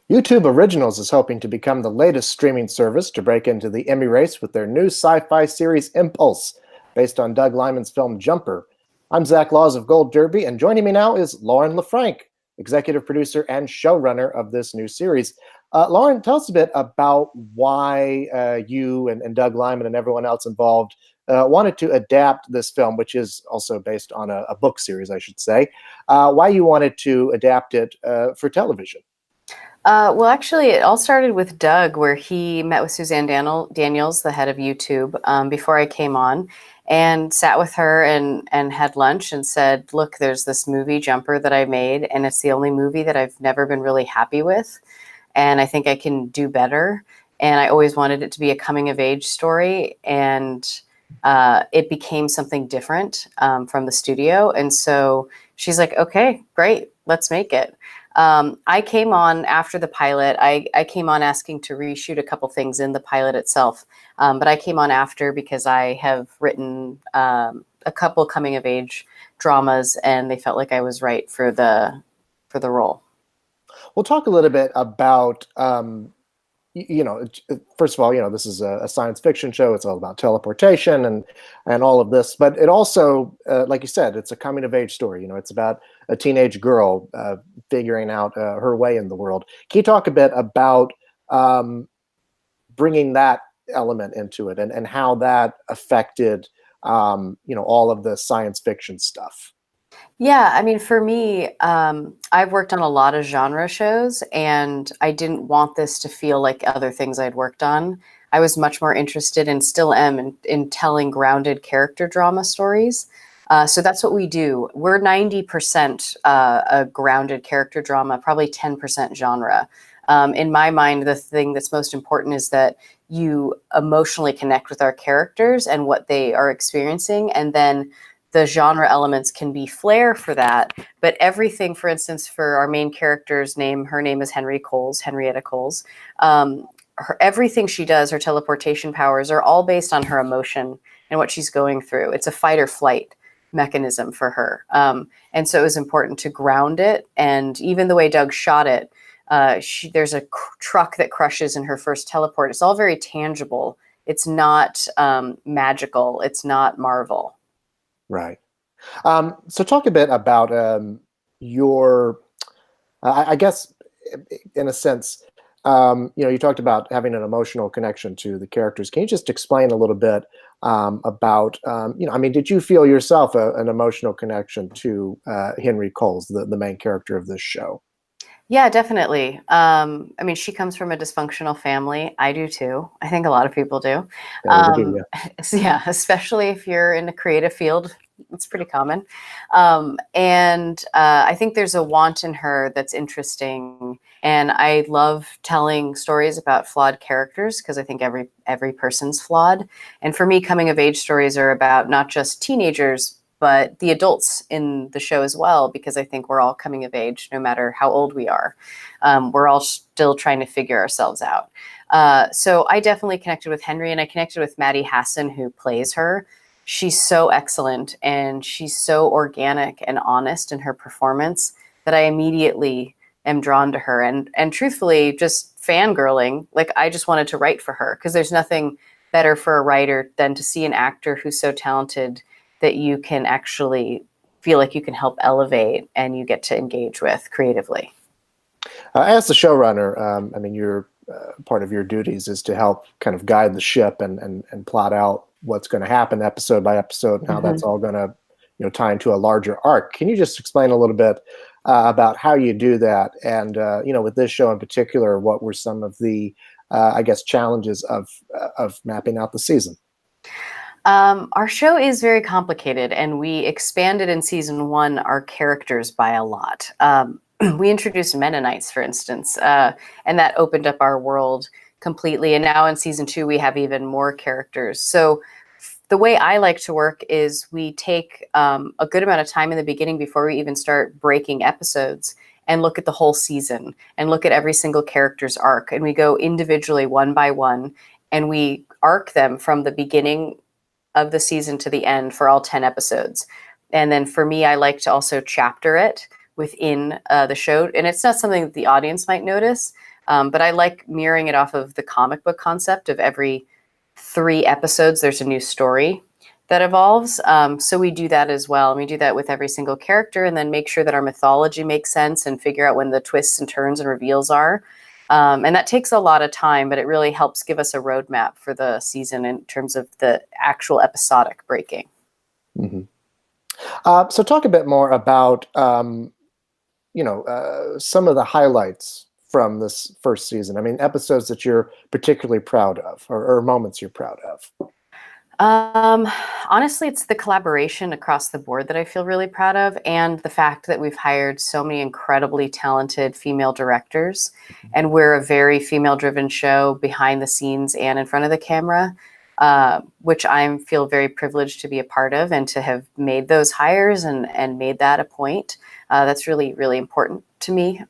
YouTube Originals is hoping to become the latest streaming service to break into the Emmy race with their new sci-fi series Impulse, based on Doug Liman's film Jumper. I'm Zach Laws of Gold Derby, and joining me now is Lauren LeFranc, executive producer and showrunner of this new series. Lauren, tell us a bit about why you and Doug Liman and everyone else involved wanted to adapt this film, which is also based on a book series, I should say. Why you wanted to adapt it for television. Well, actually, it all started with Doug, where he met with Suzanne Daniels, the head of YouTube, before I came on, and sat with her and had lunch and said, look, there's this movie, Jumper, that I made, and it's the only movie that I've never been really happy with, and I think I can do better. And I always wanted it to be a coming-of-age story, and it became something different from the studio. And so she's like, okay, great, let's make it. I came on after the pilot. I came on asking to reshoot a couple things in the pilot itself, but I came on after because I have written a couple coming of age dramas, and they felt like I was right for the role. We'll talk a little bit about first of all, this is a science fiction show. It's all about teleportation and all of this, but it also, like you said, it's a coming of age story. It's about a teenage girl figuring out her way in the world. Can you talk a bit about bringing that element into it and how that affected, all of the science fiction stuff? Yeah, I mean, for me, I've worked on a lot of genre shows, and I didn't want this to feel like other things I'd worked on. I was much more interested, and still am, in telling grounded character drama stories. So that's what we do. We're 90% a grounded character drama, probably 10% genre. In my mind, the thing that's most important is that you emotionally connect with our characters and what they are experiencing, and then the genre elements can be flair for that. But everything, for instance, for our main character's name, her name is Henrietta Coles. Everything she does, her teleportation powers, are all based on her emotion and what she's going through. It's a fight or flight mechanism for her. And so it was important to ground it. And even the way Doug shot it, there's a truck that crushes in her first teleport. It's all very tangible. It's not magical. It's not Marvel. Right. So talk a bit about your, I guess, in a sense, you talked about having an emotional connection to the characters. Can you just explain a little bit about, did you feel yourself an emotional connection to Henry Coles, the main character of this show? Yeah, definitely. She comes from a dysfunctional family. I do too. I think a lot of people do. Yeah, we do, yeah. So yeah, especially if you're in a creative field, it's pretty common. I think there's a want in her that's interesting. And I love telling stories about flawed characters because I think every person's flawed. And for me, coming of age stories are about not just teenagers, but the adults in the show as well, because I think we're all coming of age, no matter how old we are. We're all still trying to figure ourselves out. So I definitely connected with Henry, and I connected with Maddie Hassan, who plays her. She's so excellent, and she's so organic and honest in her performance that I immediately am drawn to her. And truthfully, just fangirling, like I just wanted to write for her, because there's nothing better for a writer than to see an actor who's so talented that you can actually feel like you can help elevate and you get to engage with creatively. As the showrunner, you're part of your duties is to help kind of guide the ship and plot out what's going to happen episode by episode and how that's all going to tie into a larger arc. Can you just explain a little bit about how you do that? And with this show in particular, what were some of the challenges of mapping out the season? Our show is very complicated, and we expanded in season 1 our characters by a lot. We introduced Mennonites, for instance, and that opened up our world completely. And now in season 2, we have even more characters. So the way I like to work is we take a good amount of time in the beginning before we even start breaking episodes and look at the whole season and look at every single character's arc. And we go individually one by one, and we arc them from the beginning of the season to the end for all 10 episodes. And then for me, I like to also chapter it within the show. And it's not something that the audience might notice, But I like mirroring it off of the comic book concept of every 3 episodes, there's a new story that evolves. So we do that as well. And we do that with every single character, and then make sure that our mythology makes sense and figure out when the twists and turns and reveals are. And that takes a lot of time, but it really helps give us a roadmap for the season in terms of the actual episodic breaking. Mm-hmm. So talk a bit more about, some of the highlights from this first season. I mean, episodes that you're particularly proud of, or moments you're proud of. Honestly, it's the collaboration across the board that I feel really proud of, and the fact that we've hired so many incredibly talented female directors, and we're a very female-driven show behind the scenes and in front of the camera, which I feel very privileged to be a part of, and to have made those hires and made that a point. That's really, really important to me.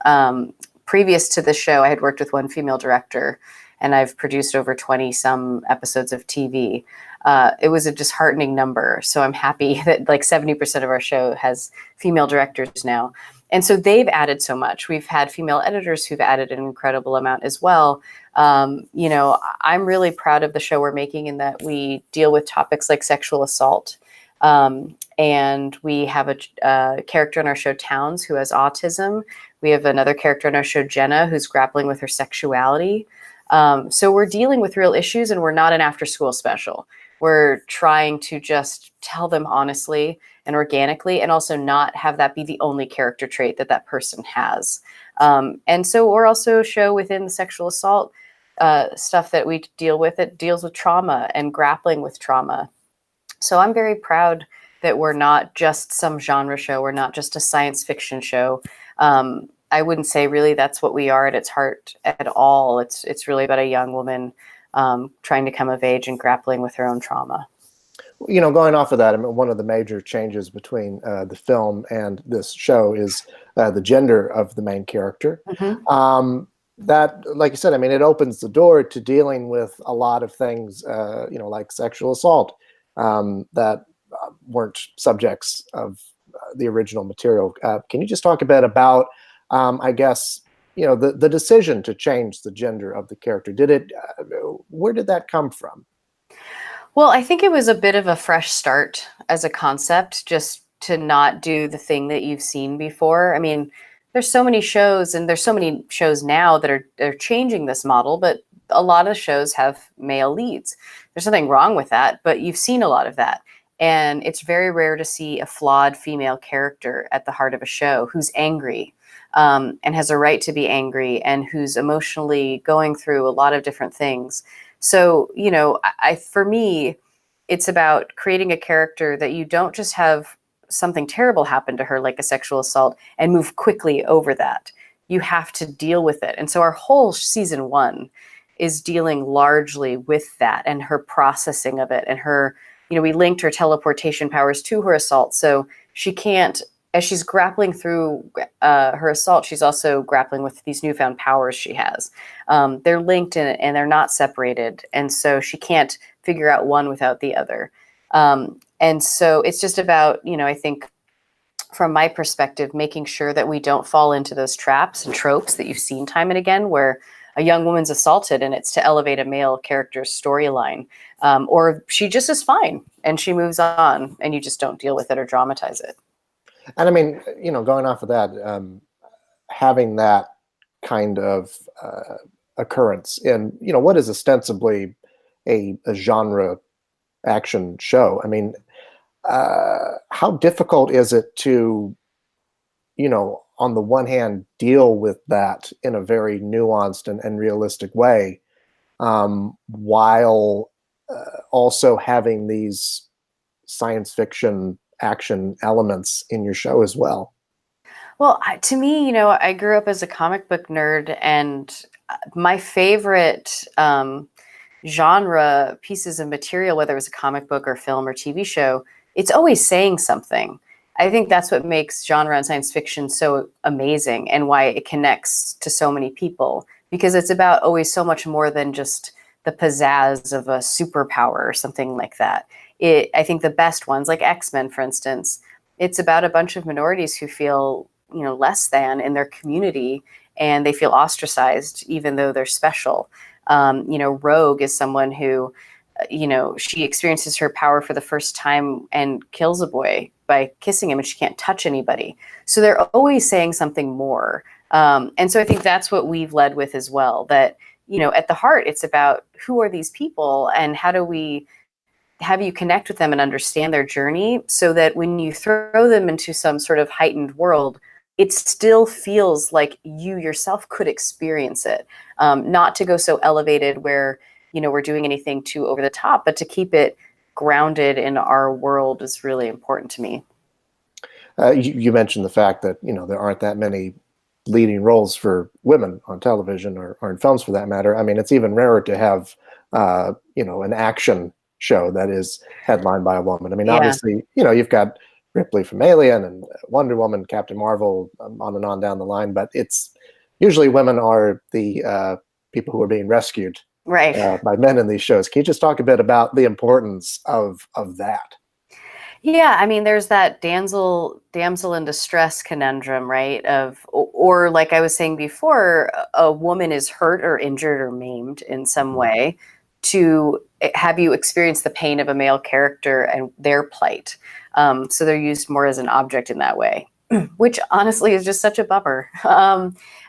Previous to the show, I had worked with one female director, and I've produced over 20 some episodes of TV. It was a disheartening number. So I'm happy that like 70% of our show has female directors now. And so they've added so much. We've had female editors who've added an incredible amount as well. I'm really proud of the show we're making, in that we deal with topics like sexual assault. And we have a character in our show, Towns, who has autism. We have another character in our show, Jenna, who's grappling with her sexuality. So we're dealing with real issues, and we're not an after-school special. We're trying to just tell them honestly and organically, and also not have that be the only character trait that that person has. And so we're also a show within the sexual assault stuff that we deal with. It deals with trauma and grappling with trauma. So I'm very proud that we're not just some genre show. We're not just a science fiction show. I wouldn't say really that's what we are at its heart at all. It's really about a young woman trying to come of age and grappling with her own trauma. Going off of that, I mean, one of the major changes between the film and this show is the gender of the main character. Mm-hmm. That, like you said, I mean, it opens the door to dealing with a lot of things, like sexual assault that weren't subjects of the original material. Can you just talk a bit about, I guess, the decision to change the gender of the character? Where did that come from? Well, I think it was a bit of a fresh start as a concept, just to not do the thing that you've seen before. I mean, there's so many shows, and there's so many shows now that are changing this model, but a lot of shows have male leads. There's nothing wrong with that, but you've seen a lot of that. And it's very rare to see a flawed female character at the heart of a show who's angry, and has a right to be angry, and who's emotionally going through a lot of different things. So, for me, it's about creating a character that you don't just have something terrible happen to her, like a sexual assault, and move quickly over that. You have to deal with it. And so our whole season 1 is dealing largely with that, and her processing of it, and her, we linked her teleportation powers to her assault. So she can't, as she's grappling through her assault, she's also grappling with these newfound powers she has. They're linked and they're not separated. And so she can't figure out one without the other. And so it's just about, I think from my perspective, making sure that we don't fall into those traps and tropes that you've seen time and again, where a young woman's assaulted and it's to elevate a male character's storyline, or she just is fine and she moves on, and you just don't deal with it or dramatize it. And I mean, going off of that, having that kind of occurrence in, what is ostensibly a genre action show. I mean, how difficult is it to, on the one hand, deal with that in a very nuanced and realistic way, while also having these science fiction action elements in your show as well? Well, to me, I grew up as a comic book nerd, and my favorite genre pieces of material, whether it was a comic book or film or TV show, it's always saying something. I think that's what makes genre and science fiction so amazing, and why it connects to so many people, because it's about always so much more than just the pizzazz of a superpower or something like that. I think the best ones, like X-Men, for instance, it's about a bunch of minorities who feel less than in their community, and they feel ostracized even though they're special. Rogue is someone who, she experiences her power for the first time and kills a boy by kissing him, and she can't touch anybody. So they're always saying something more. And so I think that's what we've led with as well, that, at the heart, it's about who are these people and how do we have you connect with them and understand their journey so that when you throw them into some sort of heightened world, it still feels like you yourself could experience it. Not to go so elevated where, we're doing anything too over the top, but to keep it grounded in our world is really important to me. You mentioned the fact that, there aren't that many leading roles for women on television or in films for that matter. I mean, it's even rarer to have, an action show that is headlined by a woman. I mean, obviously, you've got Ripley from Alien and Wonder Woman, Captain Marvel, on and on down the line, but it's usually women are the people who are being rescued by men in these shows. Can you just talk a bit about the importance of that? Yeah, I mean, there's that damsel in distress conundrum, right? Or like I was saying before, a woman is hurt or injured or maimed in some way to have you experience the pain of a male character and their plight. So they're used more as an object in that way, which honestly is just such a bummer.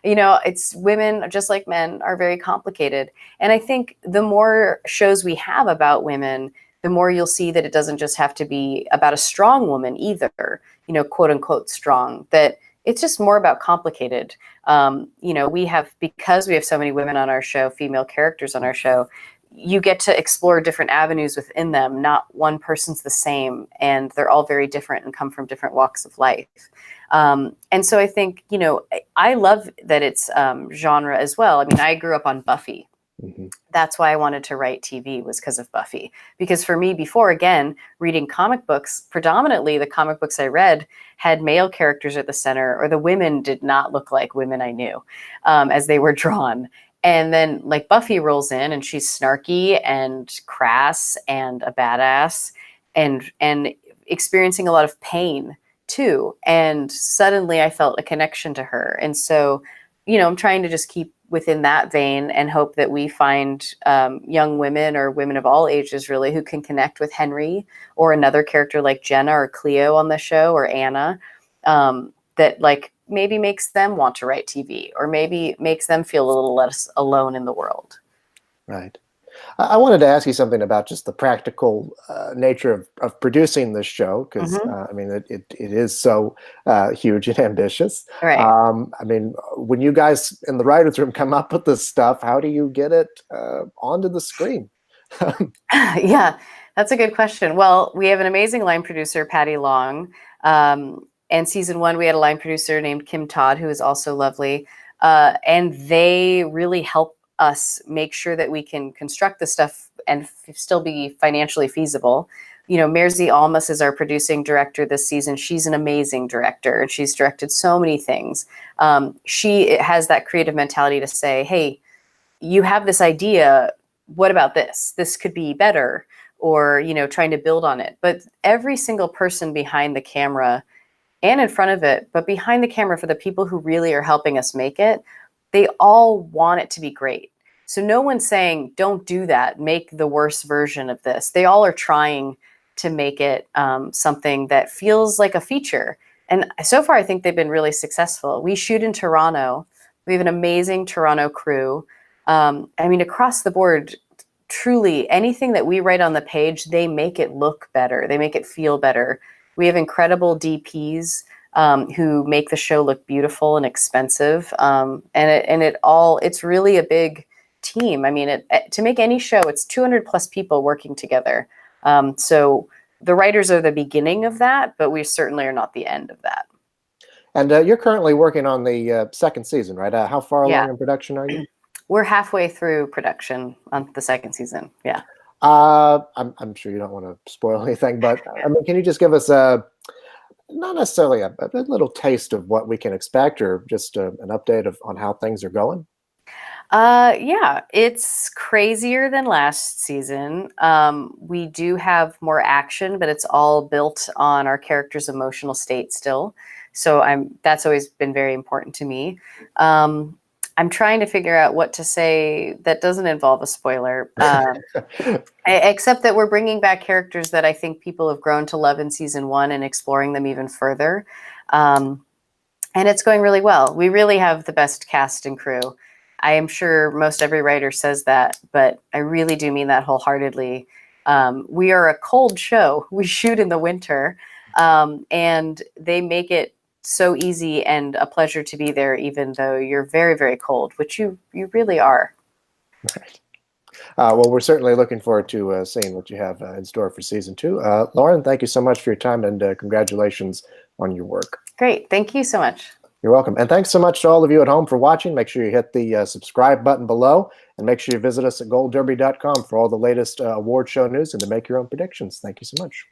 It's women, just like men, are very complicated. And I think the more shows we have about women, the more you'll see that it doesn't just have to be about a strong woman either, quote unquote strong, that it's just more about complicated. Because we have so many women on our show, female characters on our show, you get to explore different avenues within them. Not one person's the same, and they're all very different and come from different walks of life. And so I think, I love that it's genre as well. I mean, I grew up on Buffy. Mm-hmm. That's why I wanted to write TV, was because of Buffy. Because for me, before, again, reading comic books, predominantly the comic books I read had male characters at the center, or the women did not look like women I knew as they were drawn. And then like Buffy rolls in and she's snarky and crass and a badass and experiencing a lot of pain too. And suddenly I felt a connection to her. And so, I'm trying to just keep within that vein and hope that we find young women or women of all ages really who can connect with Henry or another character like Jenna or Cleo on the show, or Anna, that like maybe makes them want to write TV, or maybe makes them feel a little less alone in the world. Right. I wanted to ask you something about just the practical nature of producing this show, because I mean, it is so huge and ambitious. Right. I mean, when you guys in the writers' room come up with this stuff, how do you get it onto the screen? Yeah, that's a good question. Well, we have an amazing line producer, Patty Long. And season 1, we had a line producer named Kim Todd, who is also lovely. And they really help us make sure that we can construct the stuff and still be financially feasible. Mersey Almas is our producing director this season. She's an amazing director, and she's directed so many things. She has that creative mentality to say, hey, you have this idea. What about this? This could be better, or, trying to build on it. But every single person behind the camera and in front of it, but behind the camera for the people who really are helping us make it, they all want it to be great. So no one's saying, don't do that, make the worst version of this. They all are trying to make it something that feels like a feature. And so far, I think they've been really successful. We shoot in Toronto. We have an amazing Toronto crew. I mean, across the board, truly, anything that we write on the page, they make it look better. They make it feel better. We have incredible DPs who make the show look beautiful and expensive. It's really a big team. I mean, to make any show, it's 200 plus people working together. So the writers are the beginning of that, but we certainly are not the end of that. And you're currently working on the second season, right? How far along in production are you? We're halfway through production on the second season. Yeah. I'm sure you don't want to spoil anything, but I mean, can you just give us not necessarily a little taste of what we can expect, or just an update on how things are going? Yeah, it's crazier than last season. We do have more action, but it's all built on our character's emotional state still. So that's always been very important to me. I'm trying to figure out what to say that doesn't involve a spoiler, except that we're bringing back characters that I think people have grown to love in season 1 and exploring them even further. And it's going really well. We really have the best cast and crew. I am sure most every writer says that, but I really do mean that wholeheartedly. We are a cold show. We shoot in the winter, and they make it so easy and a pleasure to be there, even though you're very, very cold, which you really are. Right. Well, we're certainly looking forward to seeing what you have in store for season 2. Lauren, thank you so much for your time, and congratulations on your work. Great. Thank you so much. You're welcome. And thanks so much to all of you at home for watching. Make sure you hit the subscribe button below, and make sure you visit us at goldderby.com for all the latest award show news and to make your own predictions. Thank you so much.